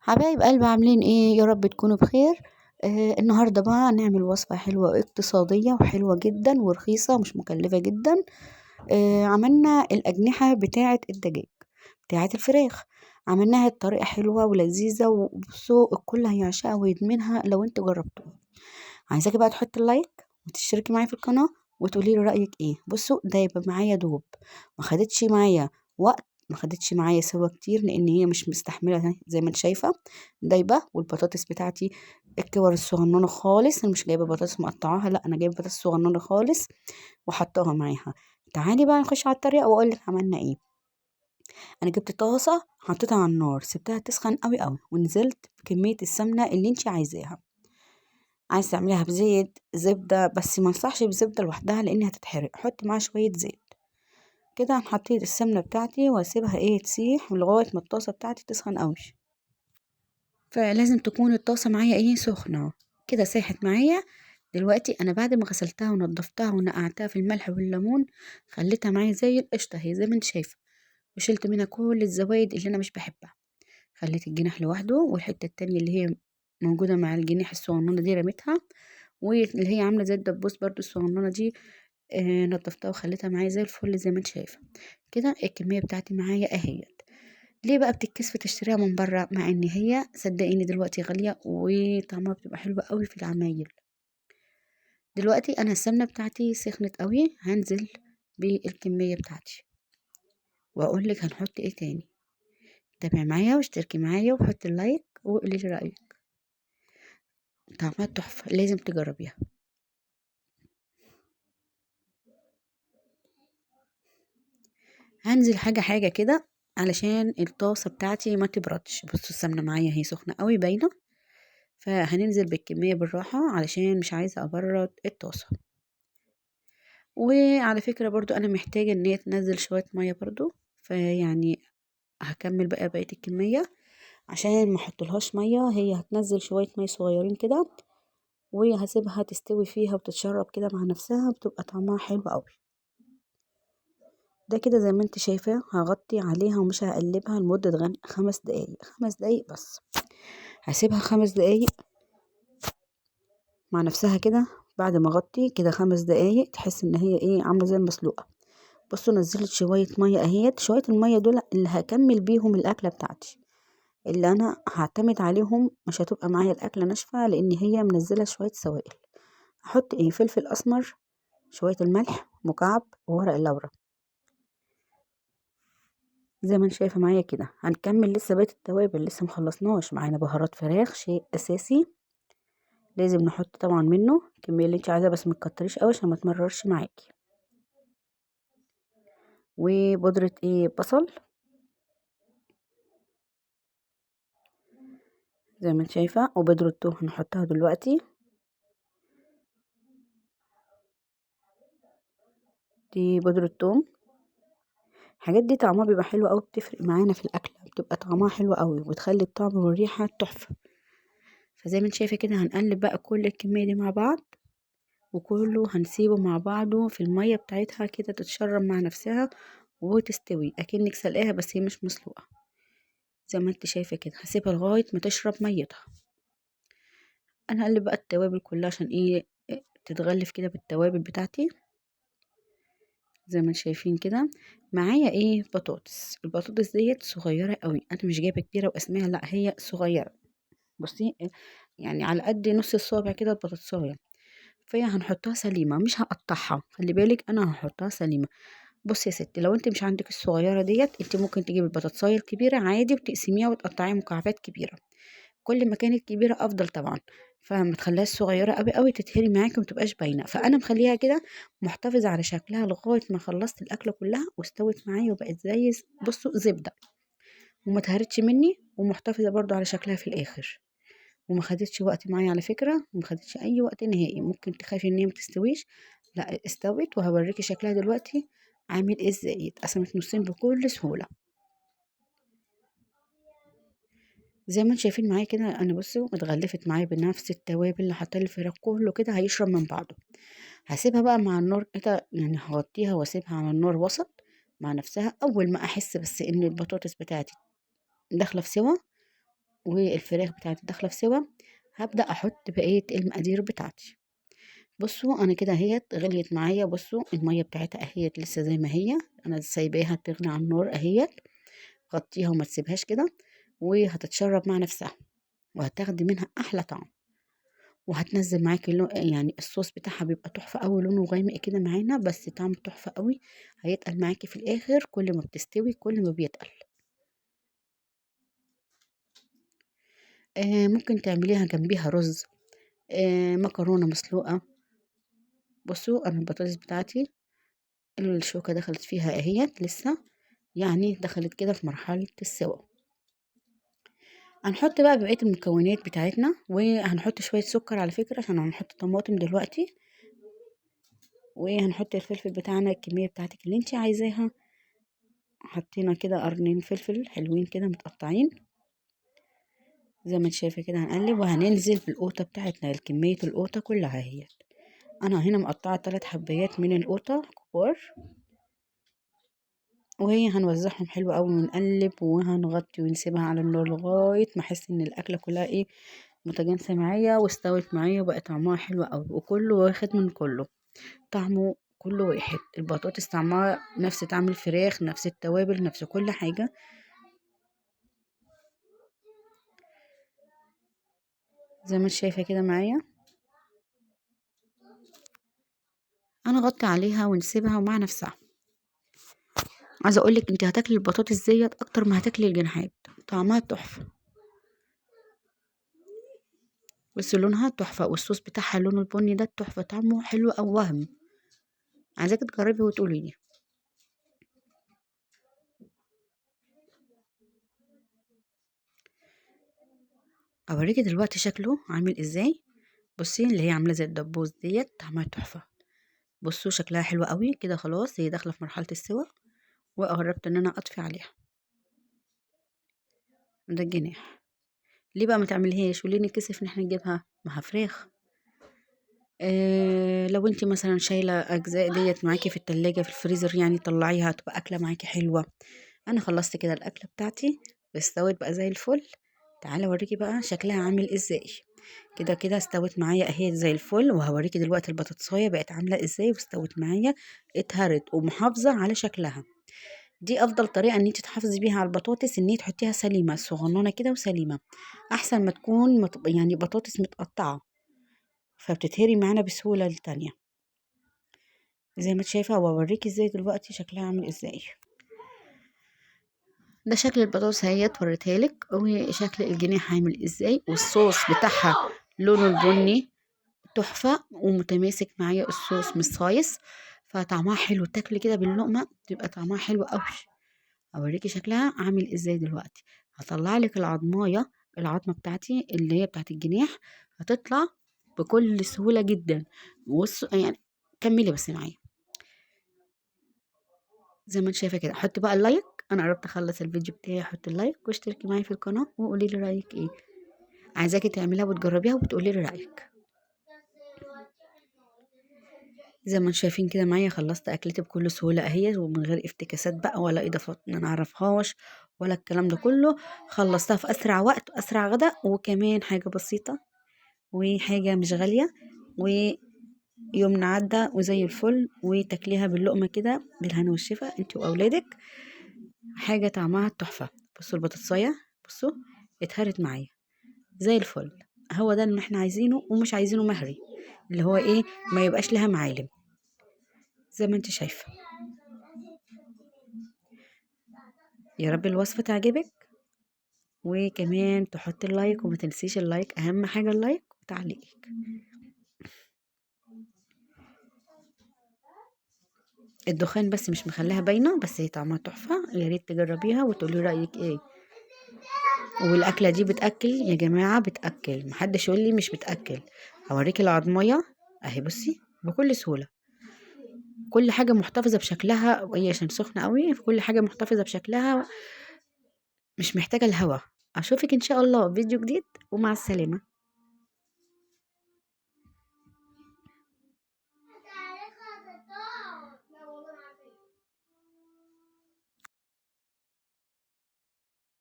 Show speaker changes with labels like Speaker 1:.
Speaker 1: حبايب قلبي عاملين ايه؟ يا رب تكونوا بخير. النهارده بقى نعمل وصفة حلوة اقتصادية وحلوة جدا ورخيصة ومش مكلفة جدا. عملنا الأجنحة بتاعة الدجاج، بتاعة الفراخ. عملناها بطريقة حلوة ولذيذة، وبصوا الكل هيعشقها ويدمنها لو انتوا جربتوها. عايزاكي بقى تحطي اللايك وتشتركي معايا في القناة وتقولي لي رأيك ايه. بصوا ده يبقى معايا دوب، ما خدتش معايا وقت، ما خدتش معايا سوا كتير لان هي مش مستحمله اهي زي ما انت شايفه دايبه. والبطاطس بتاعتي الكور الصغننه خالص، انا مش جايبه بطاطس مقطعاها، لا انا جايبه بطاطس صغننه خالص وحطاها معاها. تعالي بقى نخش على الطريقه واقول لك عملنا ايه. انا جبت طاسه حطيتها على النار، سبتها تسخن قوي قوي، ونزلت بكميه السمنه اللي انت عايزاها. عايز تعمليها بزيت زبده، بس ما انصحش بزبده لوحدها لان هتتحرق، حطي معاها شويه زيت. كده حطيت السمنه بتاعتي واسيبها تسيح لغايه ما الطاسه بتاعتي تسخن قوي. فلازم تكون الطاسه معايا سخنه. كده ساحت معايا. دلوقتي انا بعد ما غسلتها ونضفتها ونقعتها في الملح والليمون، خليتها معايا زي القشطه هي زي ما انت شايفه، وشلت منها كل الزوايد اللي انا مش بحبها. خليت الجناح لوحده، والحته التانية اللي هي موجوده مع الجناح الصغننه دي رميتها، واللي هي عامله زي الدبوس برضو الصغننه دي نضفتها وخليتها معايا زي الفل زي ما انت شايفه. كده الكميه بتاعتي معايا اهيت. ليه بقى بتتكسفي تشتريها من بره مع ان هي صدقيني دلوقتي غاليه وطعمها بتبقى حلوه قوي في العمايل. دلوقتي انا السمنه بتاعتي سخنت قوي، هنزل بالكميه بتاعتي واقول لك هنحط ايه تاني. تابعي معايا واشتركي معايا وحطي اللايك وقولي لي رايك. طعمها تحفه، لازم تجربيها. هنزل حاجه حاجه كده علشان الطاسه بتاعتي ما تبردش. بصوا السمنه معايا هي سخنه قوي باينه، فهننزل بالكميه بالراحه علشان مش عايزه ابرد الطاسه. وعلى فكره برضو انا محتاجه ان هي تنزل شويه ميه برضو، فيعني هكمل بقى بقيه الكميه عشان ما احطلهاش ميه، هي هتنزل شويه ميه صغيرين كده وهسيبها تستوي فيها وتتشرب كده مع نفسها، بتبقى طعمها حلو قوي. ده كده زي ما انت شايفة، هغطي عليها ومش هقلبها لمدة 5 دقايق، 5 دقايق بس. هسيبها 5 دقايق مع نفسها كده. بعد ما اغطي كده 5 دقايق تحس ان هي عاملة زي المسلوقة. بصوا نزلت شوية مية اهيت، شوية المية دول اللي هكمل بيهم الاكلة بتاعتي، اللي انا هعتمد عليهم، مش هتبقى معايا الاكلة ناشفة لان هي منزلة شوية سوائل. هحط فلفل اسمر، شوية الملح مكعب، وورق اللورا زي ما انت شايفه معايا كده. هنكمل لسه بقيه التوابل، لسه مخلصناش. معانا بهارات فراخ شيء اساسي لازم نحط طبعا منه الكميه اللي انت عايزاها، بس ما تكتريش قوي عشان ما تمررش معاكي. وبودره بصل زي ما انت شايفه، وبودره ثوم هنحطها دلوقتي. دي بودره ثوم. الحاجات دي طعمها بيبقى حلو قوي، بتفرق معانا في الاكل، بتبقى طعمها حلو قوي وبتخلي الطعم والريحه تحفه. فزي ما انت شايفه كده هنقلب بقى كل الكميه دي مع بعض، وكله هنسيبه مع بعضه في المية بتاعتها كده تتشرب مع نفسها وتستوي اكنك سلقاها بس هي مش مسلوقة. زي ما انت شايفة كده هسيبها لغاية ما تشرب ميتها. انا هقلب بقى التوابل كلها عشان تتغلف كده بالتوابل بتاعتي. زي ما انتم شايفين كده معايا بطاطس. البطاطس ديت صغيرة قوي، انا مش جايبة كبيرة واسمها، لا هي صغيرة. بصي يعني على قد نص الصابع كده البطاطساية. فهي هنحطها سليمة مش هقطعها، خلي بالك انا هحطها سليمة. بصي يا ستي، لو انت مش عندك الصغيره ديت، انت ممكن تجيبي البطاطسايه الكبيره عادي وتقسميها وتقطعيها مكعبات كبيره. كل ما كانت كبيره افضل طبعا، فما تخليهاش صغيره قوي قوي تتهري معاكي وما تبقاش باينه. فانا مخليها كده محتفظه على شكلها لغايه ما خلصت الاكله كلها واستوت معايا وبقت زي بصوا زبده، وما اتهرتش مني، ومحتفظه برضو على شكلها في الاخر. وما خدتش وقت معايا على فكره، وما خدتش اي وقت نهائي. ممكن تخافي ان هي ما تستويش، لا استوت، وهوريكي شكلها دلوقتي عامل ازاي. اتقسمت نصين بكل سهوله. زي ما انتم شايفين معايا كده، انا بصوا اتغلفت معايا بنفس التوابل اللي حاطه الفراخ، كله كده هيشرب من بعضه. هسيبها بقى مع النار كده، يعني هغطيها واسيبها على النار وسط مع نفسها. اول ما احس بس ان البطاطس بتاعتي داخله في سوا، والفراخ بتاعتي داخله في سوا، هبدأ احط بقية المقادير بتاعتي. بصوا انا كده اهيت غليت معايا، بصوا المية بتاعتها اهيت لسه زي ما هي، انا سايباها تغلي على النار اهيت. غطيها وما تسيبهاش كده، وهتتشرب مع نفسها، وهتاخدي منها احلى طعم، وهتنزل معاكي يعني الصوص بتاعها بيبقى تحفة قوي، لونه غامق كده معانا بس طعم تحفة قوي. هيتقل معاكي في الاخر، كل ما بتستوي كل ما بيتقل. ممكن تعمليها جنبيها رز، مكرونة مسلوقة. بصوا انا البطاطس بتاعتي الشوكة دخلت فيها اهيت لسه، يعني دخلت كده في مرحلة السوا. هنحط بقى بقية المكونات بتاعتنا، وهنحط شوية سكر على فكرة عشان هنحط طماطم دلوقتي، وهنحط الفلفل بتاعنا الكمية بتاعتك اللي انتي عايزاها. حطينا كده قرنين فلفل حلوين كده متقطعين زي ما انت شايفة كده. هنقلب وهننزل بالقوطة بتاعتنا، الكمية القوطة كلها اهي. انا هنا مقطعة 3 حبايات من القوطة كبار، وهي هنوزعهم حلو قوي ونقلب وهنغطي ونسيبها على النار لغاية ما احس ان الاكلة كلها ايه متجانسة معايا واستوت معايا وبقى طعمها حلو قوي، وكله واخد من كله، طعمه كله واحد. البطاطس طعمها نفس طعم الفراخ، نفس التوابل، نفس كل حاجة. زي ما انت شايفة كده معايا. هنغطي عليها ونسيبها مع نفسها. عايزة اقولك انت هتاكلي البطاطس ديت اكتر ما هتاكلي الجناحات، طعمها تحفة، بس لونها تحفة، والصوص بتاعها لونه البني ده تحفة، طعمه حلو او وهم. عايزاكي تجربي وتقولي لي. اوريكي دلوقتي شكله عامل ازاي. بصي اللي هي عاملة زي الدبوس ديت طعمها تحفة. بصوا شكلها حلو قوي كده، خلاص هي داخلة في مرحلة السوا، وقربت ان انا اطفي عليها. ده الجناح. ليه بقى ما تعمليهاش وليه نكسف ان احنا نجيبها معاها فراخ؟ لو انت مثلا شايله اجزاء ديت معاكي في التلاجة في الفريزر، يعني طلعيها تبقى اكله معاكي حلوه. انا خلصت كده الاكله بتاعتي واستوت بقى زي الفل. تعالى اوريكي بقى شكلها عامل ازاي. كده كده استوت معايا اهي زي الفل، وهوريكي دلوقتي البطاطسايه بقت عامله ازاي واستوت معايا، اتهرت ومحافظه على شكلها. دي افضل طريقه ان انت تحافظي بيها على البطاطس، ان انت تحطيها سليمه صغننه كده وسليمه، احسن ما تكون يعني بطاطس متقطعه فبتتهري معانا بسهوله التانية. زي ما انت شايفه، واوريكي ازاي دلوقتي شكلها عامل ازاي. ده شكل البطاطس اهي وريتها لك، وشكل الجناح عامل ازاي، والصوص بتاعها لونه البني تحفه ومتماسك معايا، الصوص مش صايص، فطعمها حلو، تاكلي كده باللقمه تبقى طعمها حلو قوي. اوريكي شكلها عامل ازاي دلوقتي. هطلع لك العظمايه، العظمه بتاعتي اللي هي بتاعت الجناح هتطلع بكل سهوله جدا. يعني كملي بس معايا. زي ما انت شايفه كده، حطي بقى اللايك، انا قربت اخلص الفيديو بتاعي. حطي اللايك واشتركي معايا في القناه وقولي لي رايك ايه. عايزاكي تعمليها وتجربيها وتقولي لي رايك. زي ما انتم شايفين كده معايا، خلصت اكلتي بكل سهوله اهي، ومن غير افتكاسات بقى ولا اضافات ما نعرفهاش ولا الكلام ده كله. خلصتها في اسرع وقت واسرع غدا، وكمان حاجه بسيطه وحاجه مش غاليه، ويومنا عدى وزي الفل، وتاكليها باللقمه كده بالهنا والشفا انت واولادك، حاجه طعمها تحفه. بصوا البطاطسايه، بصوا اتهرت معايا زي الفل. هو ده اللي احنا عايزينه، ومش عايزينه مهري، اللي هو ايه، ما يبقاش لها معالم. زي ما انت شايفه. يا رب الوصفة تعجبك، وكمان تحط اللايك، وما تنسيش اللايك، اهم حاجة اللايك وتعليقك. الدخان بس مش مخليها باينة، بس هي طعمها تحفة، يا ريت تجربيها وتقولي رأيك ايه. والاكلة دي بتأكل يا جماعة، بتأكل، محدش يقول لي مش بتأكل. هوريكي العضمية اهي، بصي بكل سهولة، كل حاجة محتفظة بشكلها، وهي عشان سخنة قوي فكل حاجة محتفظة بشكلها، مش محتاجة الهوا. اشوفك ان شاء الله في فيديو جديد، ومع السلامة.